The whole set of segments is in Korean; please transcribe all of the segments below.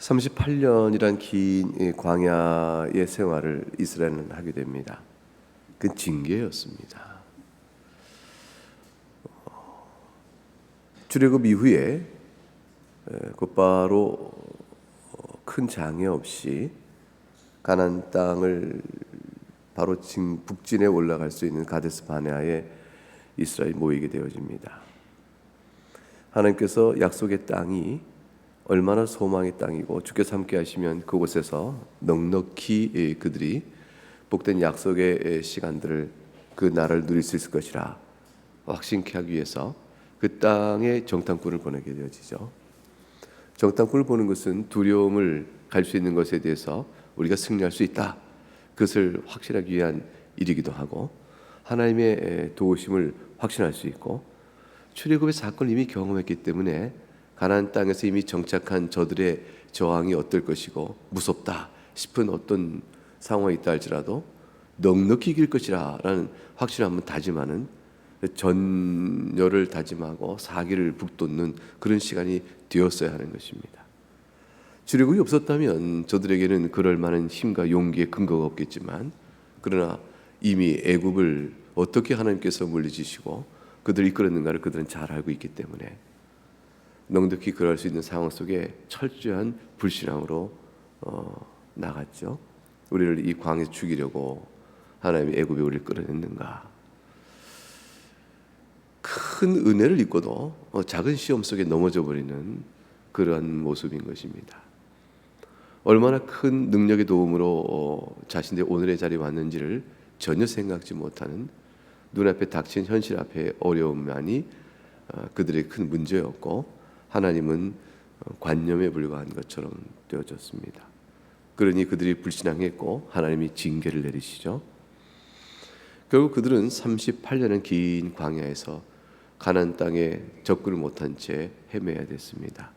38년이란 긴 광야의 생활을 이스라엘은 하게 됩니다. 그 징계였습니다. 출애굽 이후에 곧바로 큰 장애 없이 가나안 땅을 바로 북진에 올라갈 수 있는 가데스 바네아에 이스라엘이 모이게 되어집니다. 하나님께서 약속의 땅이 얼마나 소망의 땅이고 주께서 함께 하시면 그곳에서 넉넉히 그들이 복된 약속의 시간들을 그 나라를 누릴 수 있을 것이라 확신케 하기 위해서 그 땅에 정탐꾼을 보내게 되어지죠. 정탐꾼을 보는 것은 두려움을 갈 수 있는 것에 대해서 우리가 승리할 수 있다, 그것을 확신하기 위한 일이기도 하고, 하나님의 도우심을 확신할 수 있고, 출애굽의 사건을 이미 경험했기 때문에 가나안 땅에서 이미 정착한 저들의 저항이 어떨 것이고 무섭다 싶은 어떤 상황이 있다 할지라도 넉넉히 이길 것이라 라는 확신을 한번 다짐하는, 전열을 다짐하고 사기를 북돋는 그런 시간이 되었어야 하는 것입니다. 출애굽이 없었다면 저들에게는 그럴 만한 힘과 용기의 근거가 없겠지만, 그러나 이미 애굽을 어떻게 하나님께서 물리치시고 그들을 이끌었는가를 그들은 잘 알고 있기 때문에 넉넉히 그럴 수 있는 상황 속에 철저한 불신앙으로 나갔죠. 우리를 이 광야에 죽이려고 하나님이 애굽에 우리를 끌어냈는가. 큰 은혜를 입고도 작은 시험 속에 넘어져 버리는 그런 모습인 것입니다. 얼마나 큰 능력의 도움으로 자신들의 오늘의 자리에 왔는지를 전혀 생각지 못하는, 눈앞에 닥친 현실 앞에 어려움만이 그들의 큰 문제였고, 하나님은 관념에 불과한 것처럼 되어졌습니다. 그러니 그들이 불신앙했고 하나님이 징계를 내리시죠. 결국 그들은 38년의 긴 광야에서 가나안 땅에 접근을 못한 채 헤매야 됐습니다.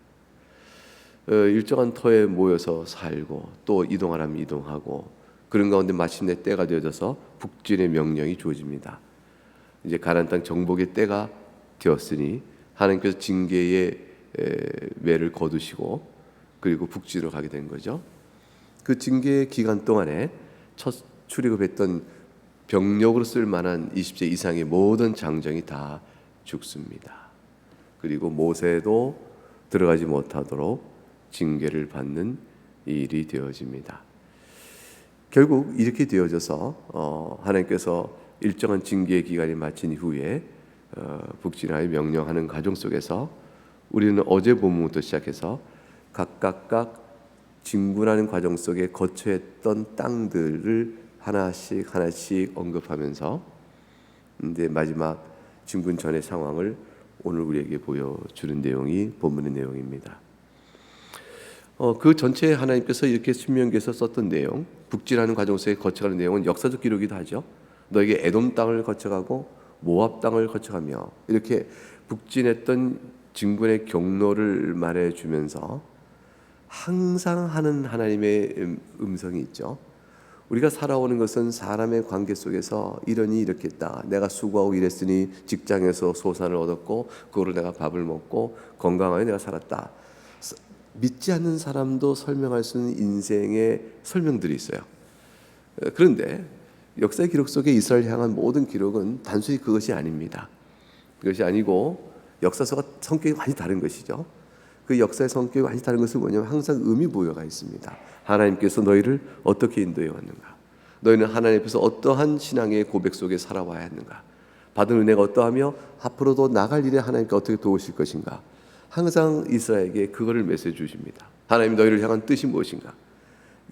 일정한 터에 모여서 살고 또 이동하라면 이동하고, 그런 가운데 마침내 때가 되어져서 북진의 명령이 주어집니다. 이제 가나안 땅 정복의 때가 되었으니 하나님께서 징계의 매를 거두시고 그리고 북진으로 가게 된 거죠. 그 징계 기간 동안에 첫 출애굽했던 병력으로 쓸 만한 20세 이상의 모든 장정이 다 죽습니다. 그리고 모세도 들어가지 못하도록 징계를 받는 일이 되어집니다. 결국 이렇게 되어져서 하나님께서 일정한 징계 기간이 마친 이후에 북진하여 명령하는 과정 속에서 우리는 어제 본문부터 시작해서 각각 진군하는 과정 속에 거쳐야 했던 땅들을 하나씩 언급하면서 이제 마지막 진군 전의 상황을 오늘 우리에게 보여주는 내용이 본문의 내용입니다. 그 전체에 하나님께서 이렇게 신명기에서 썼던 내용, 북진하는 과정 속에 거쳐가는 내용은 역사적 기록이기도 하죠. 너에게 에돔 땅을 거쳐가고 모압 땅을 거쳐가며, 이렇게 북진했던 진군의 경로를 말해주면서 항상 하는 하나님의 음성이 있죠. 우리가 살아오는 것은 사람의 관계 속에서 이러니 이렇겠다, 내가 수고하고 일했으니 직장에서 소산을 얻었고 그거로 내가 밥을 먹고 건강하게 내가 살았다. 믿지 않는 사람도 설명할 수 있는 인생의 설명들이 있어요. 그런데 역사의 기록 속에 이스라엘 향한 모든 기록은 단순히 그것이 아닙니다. 그것이 아니고 역사서가 성격이 많이 다른 것이죠. 그 역사의 성격이 많이 다른 것은 뭐냐면 항상 의미부여가 있습니다. 하나님께서 너희를 어떻게 인도해 왔는가, 너희는 하나님 앞에서 어떠한 신앙의 고백 속에 살아와야 했는가, 받은 은혜가 어떠하며 앞으로도 나갈 일에 하나님께 어떻게 도우실 것인가, 항상 이스라엘에게 그거를 메시지 주십니다. 하나님 너희를 향한 뜻이 무엇인가.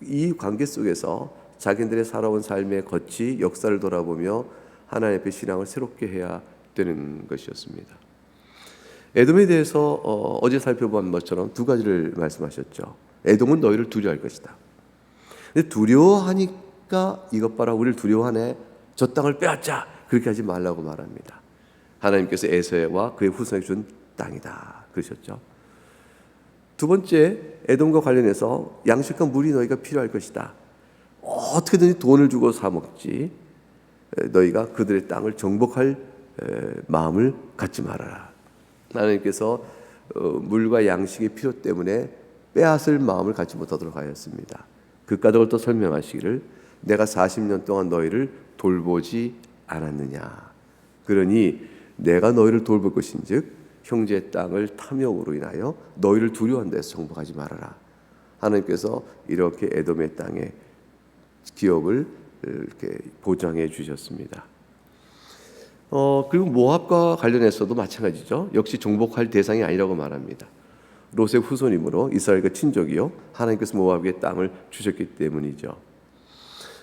이 관계 속에서 자기들의 살아온 삶의 거치 역사를 돌아보며 하나님 앞에 신앙을 새롭게 해야 되는 것이었습니다. 에돔에 대해서 어제 살펴본 것처럼 두 가지를 말씀하셨죠. 에돔은 너희를 두려워할 것이다. 근데 두려워하니까 이것 봐라 우리를 두려워하네, 저 땅을 빼앗자, 그렇게 하지 말라고 말합니다. 하나님께서 에서와 그의 후손에게 준 땅이다 그러셨죠. 두 번째, 에돔과 관련해서 양식과 물이 너희가 필요할 것이다. 어떻게든지 돈을 주고 사 먹지 너희가 그들의 땅을 정복할 마음을 갖지 말아라. 하나님께서 물과 양식의 필요 때문에 빼앗을 마음을 갖지 못하도록 하였습니다. 그 까닭을 또 설명하시기를 내가 40년 동안 너희를 돌보지 않았느냐. 그러니 내가 너희를 돌볼 것인즉 형제의 땅을 탐욕으로 인하여 너희를 두려워한 데서 정복하지 말아라. 하나님께서 이렇게 에돔의 땅의 기업을 이렇게 보장해 주셨습니다. 그리고 모압과 관련해서도 마찬가지죠. 역시 정복할 대상이 아니라고 말합니다. 롯의 후손이므로 이스라엘과 친족이요 하나님께서 모압의 땅을 주셨기 때문이죠.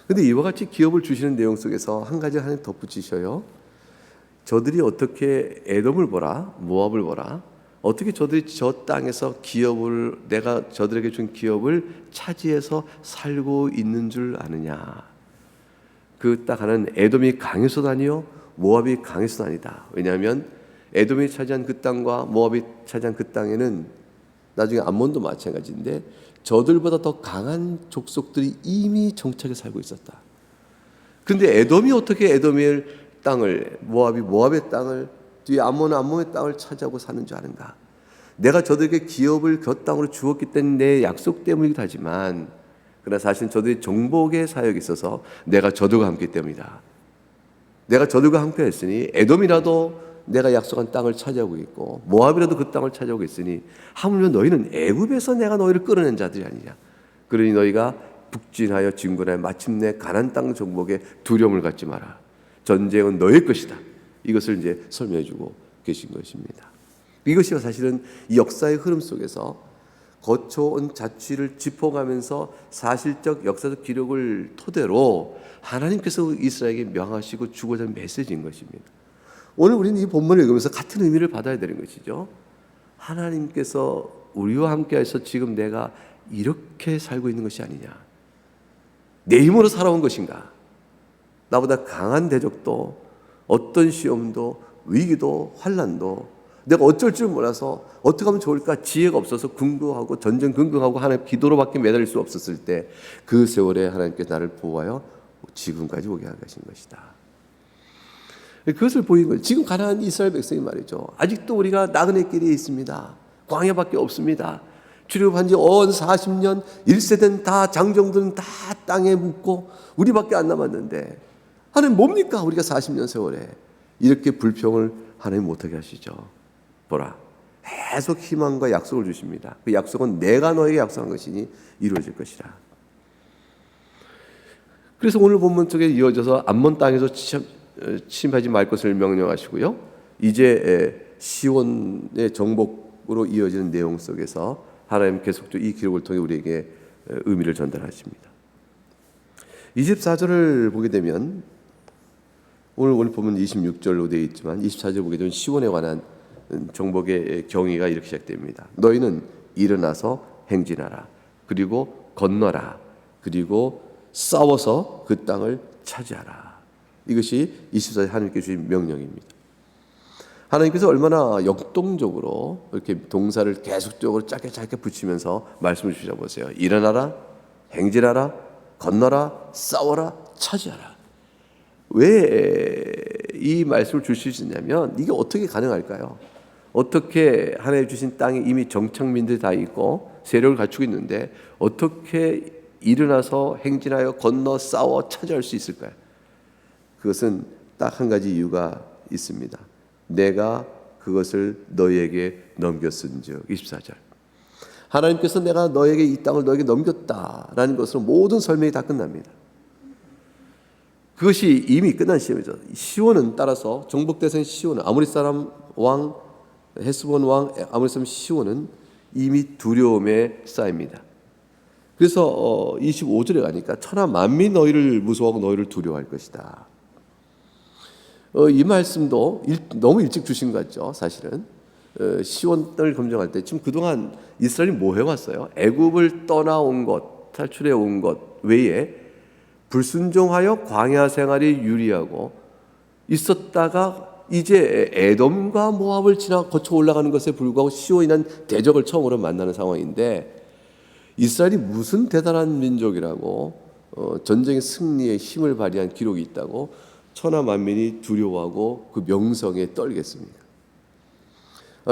그런데 이와 같이 기업을 주시는 내용 속에서 한 가지 하나님 덧붙이셔요. 저들이 어떻게 에돔을 보라, 모압을 보라, 어떻게 저들이 저 땅에서 기업을, 내가 저들에게 준 기업을 차지해서 살고 있는 줄 아느냐. 그 딱 하는 에돔이 강해서도 아니요 모압이 강해서도 아니다. 왜냐하면 에돔이 차지한 그 땅과 모압이 차지한 그 땅에는 나중에 암몬도 마찬가지인데 저들보다 더 강한 족속들이 이미 정착해 살고 있었다. 그런데 에돔이 어떻게 에돔의 땅을, 모압이 모압의 땅을, 뒤에 암몬은 암몬의 땅을 차지하고 사는 줄 아는가? 내가 저들에게 기업을 그 땅으로 주었기 때문에 내 약속 때문이기도 하지만 그러나 사실 저들이 정복의 사역에 있어서 내가 저들과 함께 때문이다. 내가 저들과 함께 했으니 에돔이라도 내가 약속한 땅을 차지하고 있고 모압이라도 그 땅을 차지하고 있으니 하물며 너희는 애굽에서 내가 너희를 끌어낸 자들이 아니냐. 그러니 너희가 북진하여 진군하여 마침내 가나안 땅 정복에 두려움을 갖지 마라. 전쟁은 너희 것이다. 이것을 이제 설명해 주고 계신 것입니다. 이것이 사실은 이 역사의 흐름 속에서 거쳐온 자취를 짚어가면서 사실적 역사적 기록을 토대로 하나님께서 이스라엘에게 명하시고 주고자 하는 메시지인 것입니다. 오늘 우리는 이 본문을 읽으면서 같은 의미를 받아야 되는 것이죠. 하나님께서 우리와 함께해서 지금 내가 이렇게 살고 있는 것이 아니냐. 내 힘으로 살아온 것인가. 나보다 강한 대적도 어떤 시험도 위기도 환난도 내가 어쩔 줄 몰라서 어떻게 하면 좋을까 지혜가 없어서 궁금하고 전전긍긍하고 하나님 기도로밖에 매달릴 수 없었을 때 그 세월에 하나님께서 나를 보호하여 지금까지 오게 하신 것이다. 그것을 보이는 거예요. 지금 가난한 이스라엘 백성이 말이죠. 아직도 우리가 나그네 길에 있습니다. 광야밖에 없습니다. 출애굽한 지 40년 1세대는 다 장정들은 다 땅에 묻고 우리밖에 안 남았는데 하나님 뭡니까? 우리가 40년 세월에 이렇게 불평을 하나님 못하게 하시죠. 보라, 계속 희망과 약속을 주십니다. 그 약속은 내가 너에게 약속한 것이니 이루어질 것이라. 그래서 오늘 본문 쪽에 이어져서 암몬 땅에서 침입하지 말 것을 명령하시고요. 이제 시온의 정복으로 이어지는 내용 속에서 하나님 계속적으로 이 기록을 통해 우리에게 의미를 전달하십니다. 24절을 보게 되면 오늘 보면 26절로 되어 있지만 24절 보게 되면 시온에 관한 정복의 경위가 이렇게 시작됩니다. 너희는 일어나서 행진하라. 그리고 건너라. 그리고 싸워서 그 땅을 차지하라. 이것이 24절 하나님께 주신 명령입니다. 하나님께서 얼마나 역동적으로 이렇게 동사를 계속적으로 짧게 붙이면서 말씀을 주셔보세요. 일어나라, 행진하라, 건너라, 싸워라, 차지하라. 왜 이 말씀을 주시냐면 이게 어떻게 가능할까요? 어떻게 하나님 주신 땅에 이미 정착민들이 다 있고 세력을 갖추고 있는데 어떻게 일어나서 행진하여 건너 싸워 차지할 수 있을까요? 그것은 딱 한 가지 이유가 있습니다. 내가 그것을 너희에게 넘겼은즉 24절 하나님께서 내가 너에게 이 땅을 너에게 넘겼다라는 것으로 모든 설명이 다 끝납니다. 그것이 이미 끝난 시험이죠. 시온은 따라서 정복 대상 시온은 아모리 사람 왕 헤스본 왕 아모리 사람 시온은 이미 두려움에 쌓입니다. 그래서 25절에 가니까 천하 만민이 너희를 무서워하고 너희를 두려워할 것이다. 이 말씀도 너무 일찍 주신 것 같죠. 사실은 시온을 검증할 때 지금 그동안 이스라엘이 뭐 해왔어요? 애굽을 떠나온 것, 탈출해 온 것 외에 불순종하여 광야 생활이 유리하고 있었다가 이제 에돔과 모압을 거쳐 올라가는 것에 불구하고 시온이란 대적을 처음으로 만나는 상황인데 이스라엘이 무슨 대단한 민족이라고 전쟁의 승리에 힘을 발휘한 기록이 있다고 천하 만민이 두려워하고 그 명성에 떨겠습니까?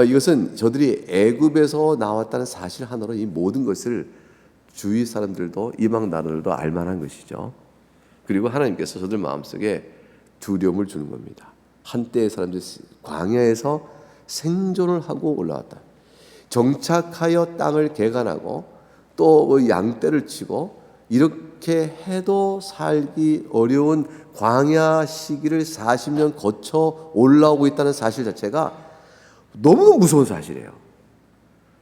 이것은 저들이 애굽에서 나왔다는 사실 하나로 이 모든 것을 주위 사람들도 이방 나라들도 알만한 것이죠. 그리고 하나님께서 저들 마음속에 두려움을 주는 겁니다. 한때의 사람들이 광야에서 생존을 하고 올라왔다. 정착하여 땅을 개간하고 또 양떼를 치고 이렇게 해도 살기 어려운 광야 시기를 40년 거쳐 올라오고 있다는 사실 자체가 너무너무 무서운 사실이에요.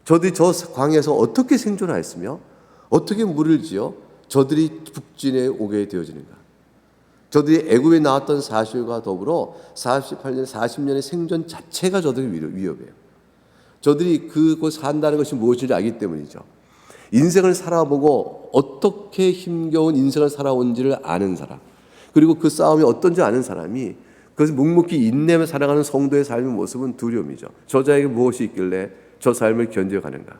저들이 저 광야에서 어떻게 생존하였으며 어떻게 물을 지어 저들이 북진에 오게 되어지는가. 저들이 애굽에 나왔던 사실과 더불어 48년, 40년의 생존 자체가 저들이 위협이에요. 저들이 그곳 산다는 것이 무엇인지 알기 때문이죠. 인생을 살아보고 어떻게 힘겨운 인생을 살아온지를 아는 사람, 그리고 그 싸움이 어떤지 아는 사람이 그것을 묵묵히 인내하며 살아가는 성도의 삶의 모습은 두려움이죠. 저자에게 무엇이 있길래 저 삶을 견뎌가는가.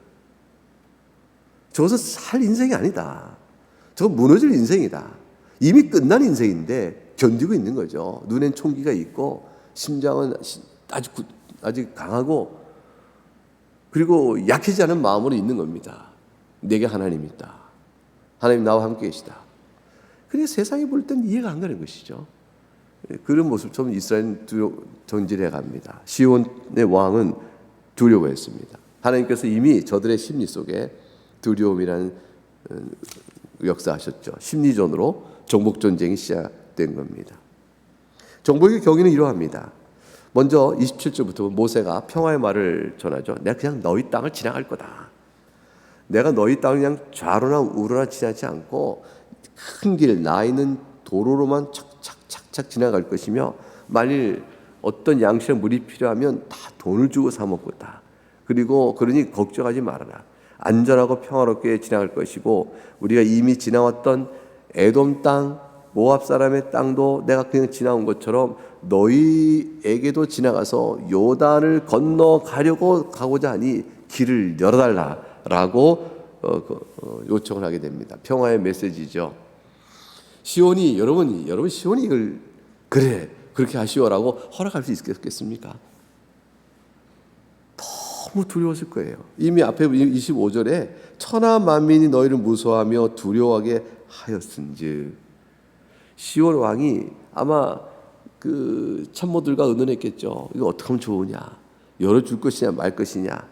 저것은 살 인생이 아니다. 저건 무너질 인생이다. 이미 끝난 인생인데 견디고 있는 거죠. 눈엔 총기가 있고 심장은 아직 강하고 그리고 약해지지 않은 마음으로 있는 겁니다. 내게 하나님이 있다. 하나님 나와 함께 계시다. 그런데 세상이 볼 땐 이해가 안 가는 것이죠. 그런 모습처럼 이스라엘은 정질해 갑니다. 시온의 왕은 두려워했습니다. 하나님께서 이미 저들의 심리 속에 두려움이라는 역사하셨죠. 심리전으로 정복 전쟁이 시작된 겁니다. 정복의 경위는 이러합니다. 먼저 27절부터 모세가 평화의 말을 전하죠. 내가 그냥 너희 땅을 지나갈 거다. 내가 너희 땅을 그냥 좌로나 우로나 지나지 않고 큰 길, 나 있는 도로로만 착착착착 지나갈 것이며 만일 어떤 양식의 물이 필요하면 다 돈을 주고 사 먹고 다. 그리고 그러니 걱정하지 말아라. 안전하고 평화롭게 지나갈 것이고 우리가 이미 지나왔던 에돔 땅, 모압 사람의 땅도 내가 그냥 지나온 것처럼 너희에게도 지나가서 요단을 건너가려고 가고자 하니 길을 열어달라라고 요청을 하게 됩니다. 평화의 메시지죠. 시온이 여러분 시온이 이걸 그래 그렇게 하시오라고 허락할 수 있겠습니까? 너무 두려웠을 거예요. 이미 앞에 25절에 천하 만민이 너희를 무서워하며 두려워하게 하였은즉 시온 왕이 아마 그 참모들과 의논했겠죠. 이거 어떻게 하면 좋으냐, 열어줄 것이냐 말 것이냐.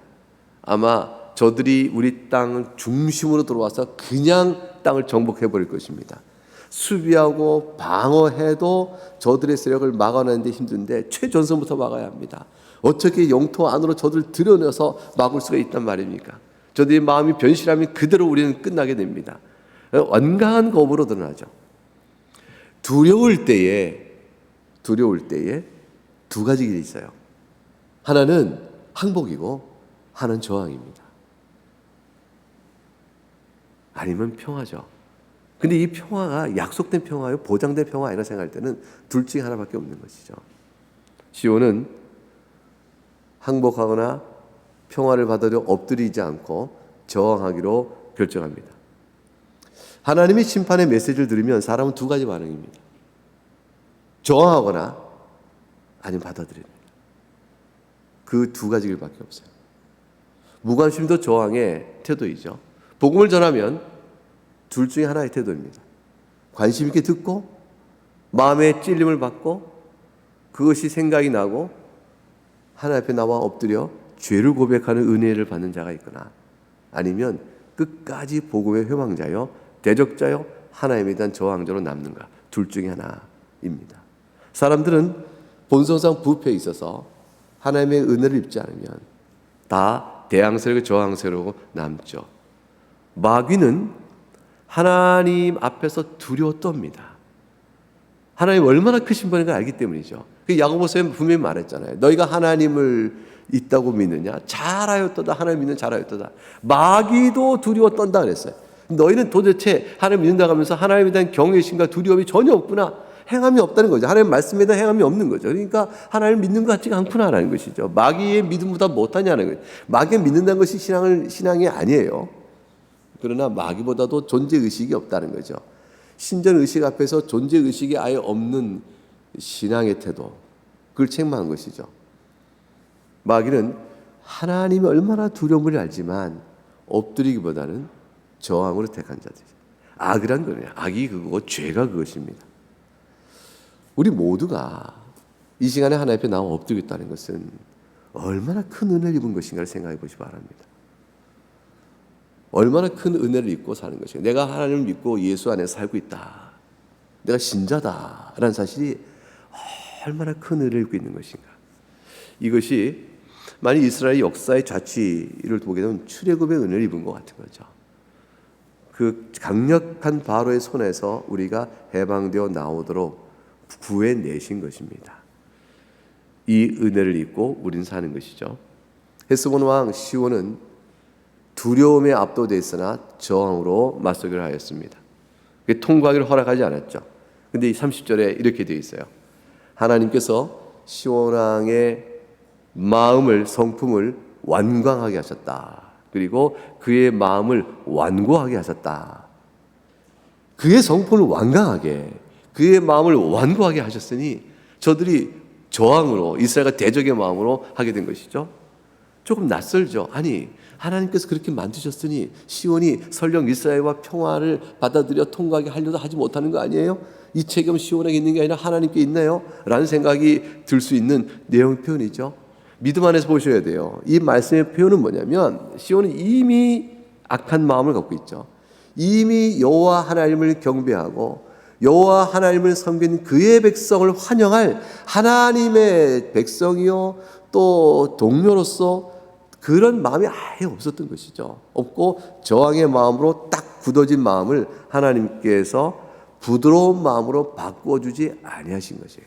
아마 저들이 우리 땅 중심으로 들어와서 그냥 땅을 정복해 버릴 것입니다. 수비하고 방어해도 저들의 세력을 막아내는데 힘든데 최전선부터 막아야 합니다. 어떻게 영토 안으로 저들을 들여넣어서 막을 수가 있단 말입니까? 저들의 마음이 변실하면 그대로 우리는 끝나게 됩니다. 완강한 검으로 드러나죠. 두려울 때에 두 가지 길이 있어요. 하나는 항복이고 하나는 저항입니다. 아니면 평화죠. 근데 이 평화가 약속된 평화요, 보장된 평화 아니라 생각할 때는 둘 중에 하나밖에 없는 것이죠. 시온은 항복하거나 평화를 받으려 엎드리지 않고 저항하기로 결정합니다. 하나님의 심판의 메시지를 들으면 사람은 두 가지 반응입니다. 저항하거나 아니면 받아들입니다. 그 두 가지 길밖에 없어요. 무관심도 저항의 태도이죠. 복음을 전하면 둘 중에 하나의 태도입니다. 관심 있게 듣고 마음의 찔림을 받고 그것이 생각이 나고 하나님 앞에 나와 엎드려 죄를 고백하는 은혜를 받는 자가 있거나 아니면 끝까지 복음의 회망자요 대적자요 하나님에 대한 저항자로 남는가, 둘 중에 하나입니다. 사람들은 본성상 부패에 있어서 하나님의 은혜를 입지 않으면 다 대항세력, 저항세력으로 남죠. 마귀는 하나님 앞에서 두려워 떱니다. 하나님 얼마나 크신 분인가 알기 때문이죠. 그 야고보서에 분명히 말했잖아요. 너희가 하나님을 있다고 믿느냐? 잘하였도다. 하나님 믿는 잘하였도다. 마귀도 두려워 떤다 그랬어요. 너희는 도대체 하나님 믿는다고 하면서 하나님에 대한 경외심과 두려움이 전혀 없구나. 행함이 없다는 거죠. 하나님 말씀에 대한 행함이 없는 거죠. 그러니까 하나님 믿는 것 같지가 않구나라는 것이죠. 마귀의 믿음보다 못하냐는 거예요. 마귀에 믿는다는 것이 신앙이 아니에요. 그러나 마귀보다도 존재의식이 없다는 거죠. 신전의식 앞에서 존재의식이 아예 없는 신앙의 태도, 그걸 책망한 것이죠. 마귀는 하나님이 얼마나 두려움을 알지만 엎드리기보다는 저항으로 택한 자들이. 악이란 거예요. 악이 그거고 죄가 그것입니다. 우리 모두가 이 시간에 하나님 앞에 나와 엎드리겠다는 것은 얼마나 큰 은혜를 입은 것인가를 생각해 보시기 바랍니다. 얼마나 큰 은혜를 입고 사는 것인가. 내가 하나님을 믿고 예수 안에 살고 있다. 내가 신자다라는 사실이 얼마나 큰 은혜를 입고 있는 것인가. 이것이 만약 이스라엘 역사의 자취를 보게 되면 출애굽의 은혜를 입은 것 같은 거죠. 그 강력한 바로의 손에서 우리가 해방되어 나오도록 구해내신 것입니다. 이 은혜를 입고 우리는 사는 것이죠. 헤스본 왕 시온은 두려움에 압도되었으나 저항으로 맞서기를 하였습니다. 통과하기를 허락하지 않았죠. 근데 이 30절에 이렇게 되어 있어요. 하나님께서 시온 왕의 마음을, 성품을 완강하게 하셨다. 그리고 그의 마음을 완고하게 하셨다. 그의 성품을 완강하게, 그의 마음을 완고하게 하셨으니 저들이 저항으로, 이스라엘과 대적의 마음으로 하게 된 것이죠. 조금 낯설죠. 아니, 하나님께서 그렇게 만드셨으니 시온이 설령 이스라엘과 평화를 받아들여 통과하게 하려도 하지 못하는 거 아니에요? 이 책임은 시온에게 있는 게 아니라 하나님께 있나요? 라는 생각이 들 수 있는 내용 표현이죠. 믿음 안에서 보셔야 돼요. 이 말씀의 표현은 뭐냐면 시온은 이미 악한 마음을 갖고 있죠. 이미 여호와 하나님을 경배하고 여호와 하나님을 섬기는 그의 백성을 환영할 하나님의 백성이요 또 동료로서 그런 마음이 아예 없었던 것이죠. 없고 저항의 마음으로 딱 굳어진 마음을 하나님께서 부드러운 마음으로 바꿔주지 아니하신 것이에요.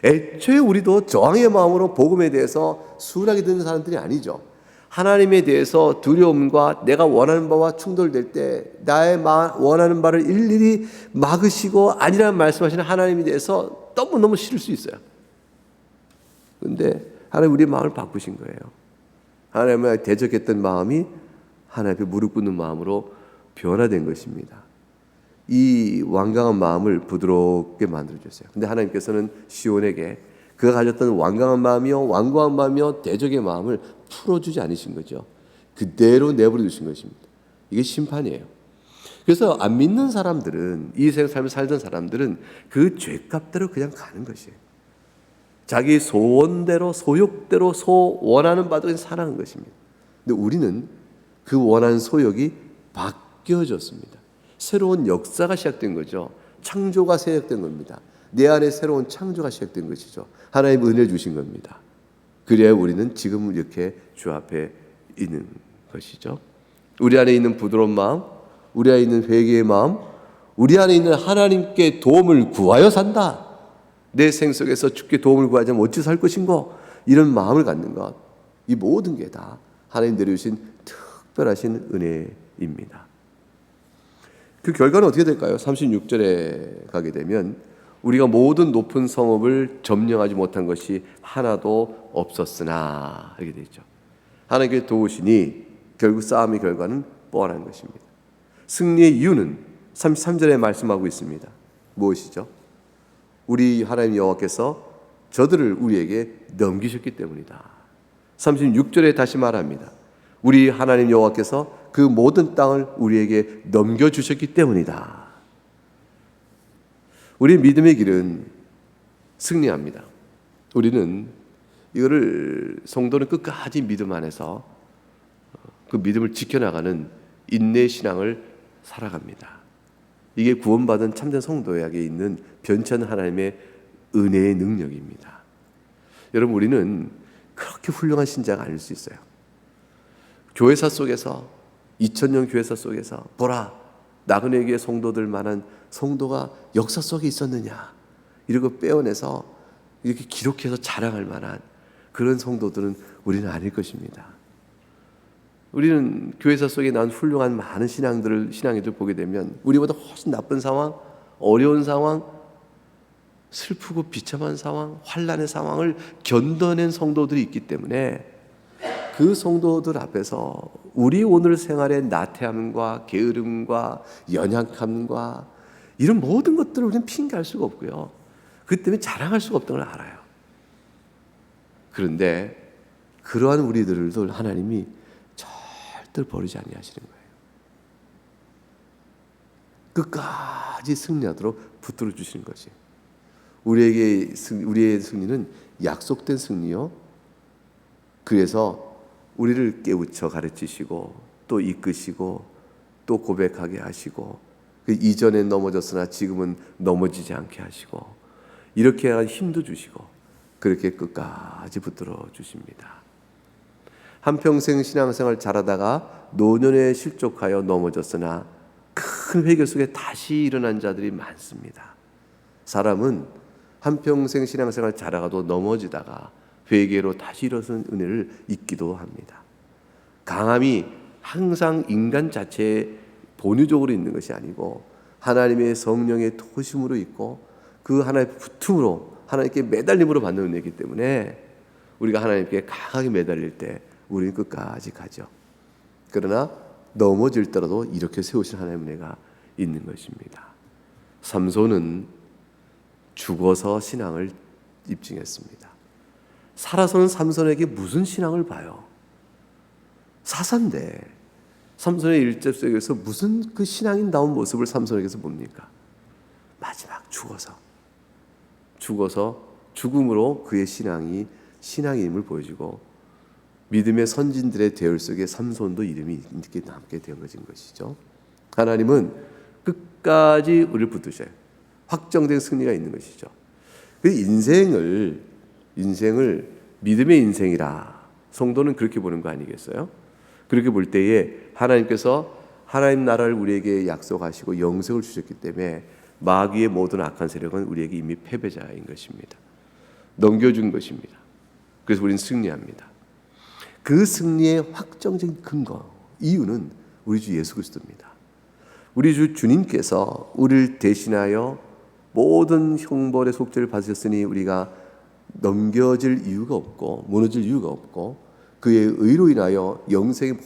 애초에 우리도 저항의 마음으로 복음에 대해서 순하게 듣는 사람들이 아니죠. 하나님에 대해서 두려움과 내가 원하는 바와 충돌될 때 나의 원하는 바를 일일이 막으시고 아니라는 말씀하시는 하나님에 대해서 너무너무 싫을 수 있어요. 그런데 하나님 우리의 마음을 바꾸신 거예요. 하나님을 대적했던 마음이 하나님 앞에 무릎 꿇는 마음으로 변화된 것입니다. 이 완강한 마음을 부드럽게 만들어주셨어요. 근데 하나님께서는 시온에게 그가 가졌던 완강한 마음이요 완고한 마음이요 대적의 마음을 풀어주지 않으신 거죠. 그대로 내버려 두신 것입니다. 이게 심판이에요. 그래서 안 믿는 사람들은, 이 세상 삶을 살던 사람들은 그 죄값대로 그냥 가는 것이에요. 자기 소원대로, 소욕대로, 원하는 바대로 살아가는 것입니다. 근데 우리는 그 원하는 소욕이 바뀌어졌습니다. 새로운 역사가 시작된 거죠. 창조가 시작된 겁니다. 내 안에 새로운 창조가 시작된 것이죠. 하나님 은혜를 주신 겁니다. 그래야 우리는 지금 이렇게 주 앞에 있는 것이죠. 우리 안에 있는 부드러운 마음, 우리 안에 있는 회개의 마음, 우리 안에 있는 하나님께 도움을 구하여 산다. 내 생속에서 주께 도움을 구하지 않으면 어찌 살 것인가? 이런 마음을 갖는 것, 이 모든 게 다 하나님 내려주신 특별하신 은혜입니다. 그 결과는 어떻게 될까요? 36절에 가게 되면 우리가 모든 높은 성읍을 점령하지 못한 것이 하나도 없었으나 이렇게 되죠. 하나님께 도우시니 결국 싸움의 결과는 뻔한 것입니다. 승리의 이유는 33절에 말씀하고 있습니다. 무엇이죠? 우리 하나님 여호와께서 저들을 우리에게 넘기셨기 때문이다. 36절에 다시 말합니다. 우리 하나님 여호와께서 그 모든 땅을 우리에게 넘겨주셨기 때문이다. 우리 믿음의 길은 승리합니다. 우리는 이거를 성도는 끝까지 믿음 안에서 그 믿음을 지켜나가는 인내 신앙을 살아갑니다. 이게 구원받은 참된 성도에게 있는 변치 않는 하나님의 은혜의 능력입니다. 여러분, 우리는 그렇게 훌륭한 신자가 아닐 수 있어요. 교회사 속에서 2000년 교회사 속에서 보라 나그네교회 성도들만한 성도가 역사 속에 있었느냐 이러고 빼어내서 이렇게 기록해서 자랑할 만한 그런 성도들은 우리는 아닐 것입니다. 우리는 교회사 속에 난 훌륭한 많은 신앙인들 보게 되면 우리보다 훨씬 나쁜 상황, 어려운 상황, 슬프고 비참한 상황, 환난의 상황을 견뎌낸 성도들이 있기 때문에 그 성도들 앞에서 우리 오늘 생활의 나태함과 게으름과 연약함과 이런 모든 것들을 우리는 핑계할 수가 없고요. 그 때문에 자랑할 수가 없다는 걸 알아요. 그런데 그러한 우리들도 하나님이 절대 버리지 아니하시는 거예요. 끝까지 승리하도록 붙들어 주시는 것이. 우리의 승리는 약속된 승리요. 그래서 우리를 깨우쳐 가르치시고 또 이끄시고 또 고백하게 하시고, 그 이전에 넘어졌으나 지금은 넘어지지 않게 하시고, 이렇게 한 힘도 주시고, 그렇게 끝까지 붙들어 주십니다. 한평생 신앙생활 잘하다가 노년에 실족하여 넘어졌으나 큰 회개 속에 다시 일어난 자들이 많습니다. 사람은 한평생 신앙생활 잘하고도 넘어지다가 회개로 다시 일어선 은혜를 잊기도 합니다. 강함이 항상 인간 자체에 본유적으로 있는 것이 아니고 하나님의 성령의 토심으로 있고 그 하나님의 붙음으로, 하나님께 매달림으로 받는 은혜이기 때문에 우리가 하나님께 강하게 매달릴 때 우리는 끝까지 가죠. 그러나 넘어질 때라도 이렇게 세우신 하나님의 은혜가 있는 것입니다. 삼손은 죽어서 신앙을 입증했습니다. 살아서는 삼손에게 무슨 신앙을 봐요? 사사인데 삼손의 일제 속에서 무슨 그 신앙인다운 모습을 삼손에게서 봅니까? 마지막 죽어서 죽음으로 그의 신앙이 신앙임을 보여주고, 믿음의 선진들의 대열 속에 삼손도 이름이 이렇게 남게 된 것이죠. 하나님은 끝까지 우리를 붙드셔요. 확정된 승리가 있는 것이죠. 그 인생을 믿음의 인생이라 성도는 그렇게 보는 거 아니겠어요? 그렇게 볼 때에 하나님께서 하나님 나라를 우리에게 약속하시고 영생을 주셨기 때문에 마귀의 모든 악한 세력은 우리에게 이미 패배자인 것입니다. 넘겨준 것입니다. 그래서 우리는 승리합니다. 그 승리의 확정적인 근거, 이유는 우리 주 예수 그리스도입니다. 우리 주 주님께서 우리를 대신하여 모든 형벌의 속죄를 받으셨으니 우리가 넘겨질 이유가 없고 무너질 이유가 없고, 그의 의로 인하여 영생의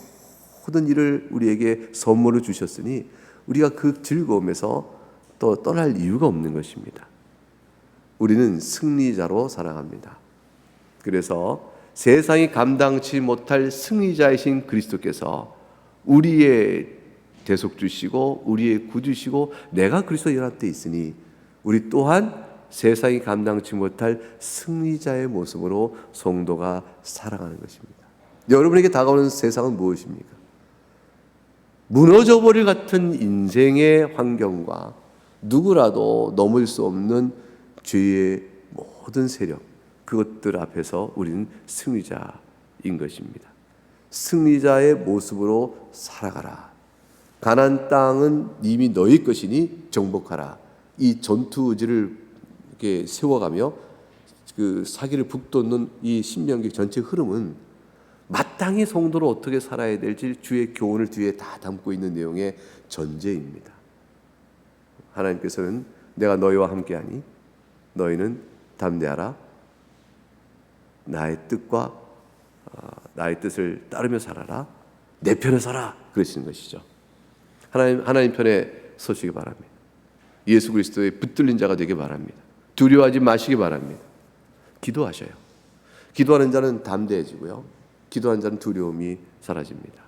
모든 일을 우리에게 선물로 주셨으니 우리가 그 즐거움에서 또 떠날 이유가 없는 것입니다. 우리는 승리자로 살아갑니다. 그래서 세상이 감당치 못할 승리자이신 그리스도께서 우리의 대속주시고 우리의 구주시고 내가 그리스도의 연합되어 있으니 우리 또한 세상이 감당치 못할 승리자의 모습으로 성도가 살아가는 것입니다. 여러분에게 다가오는 세상은 무엇입니까? 무너져버릴 같은 인생의 환경과 누구라도 넘을 수 없는 죄의 모든 세력, 그것들 앞에서 우리는 승리자인 것입니다. 승리자의 모습으로 살아가라. 가나안 땅은 이미 너희 것이니 정복하라. 이 전투 의지를 이렇게 세워가며 그 사기를 북돋는 이 신명기 전체 흐름은 마땅히 성도로 어떻게 살아야 될지 주의 교훈을 뒤에 다 담고 있는 내용의 전제입니다. 하나님께서는 내가 너희와 함께하니 너희는 담대하라. 나의 뜻과 나의 뜻을 따르며 살아라. 내 편에 서라. 그러시는 것이죠. 하나님 편에 서시기 바랍니다. 예수 그리스도의 붙들린 자가 되기 바랍니다. 두려워하지 마시기 바랍니다. 기도하셔요. 기도하는 자는 담대해지고요. 기도하는 자는 두려움이 사라집니다.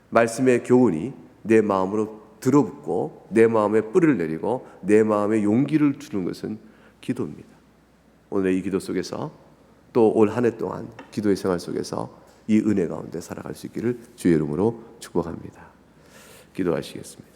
말씀의 교훈이 내 마음으로 들어붙고 내 마음에 뿌리를 내리고 내 마음에 용기를 주는 것은 기도입니다. 오늘 이 기도 속에서 또 올 한 해 동안 기도의 생활 속에서 이 은혜 가운데 살아갈 수 있기를 주의 이름으로 축복합니다. 기도하시겠습니다.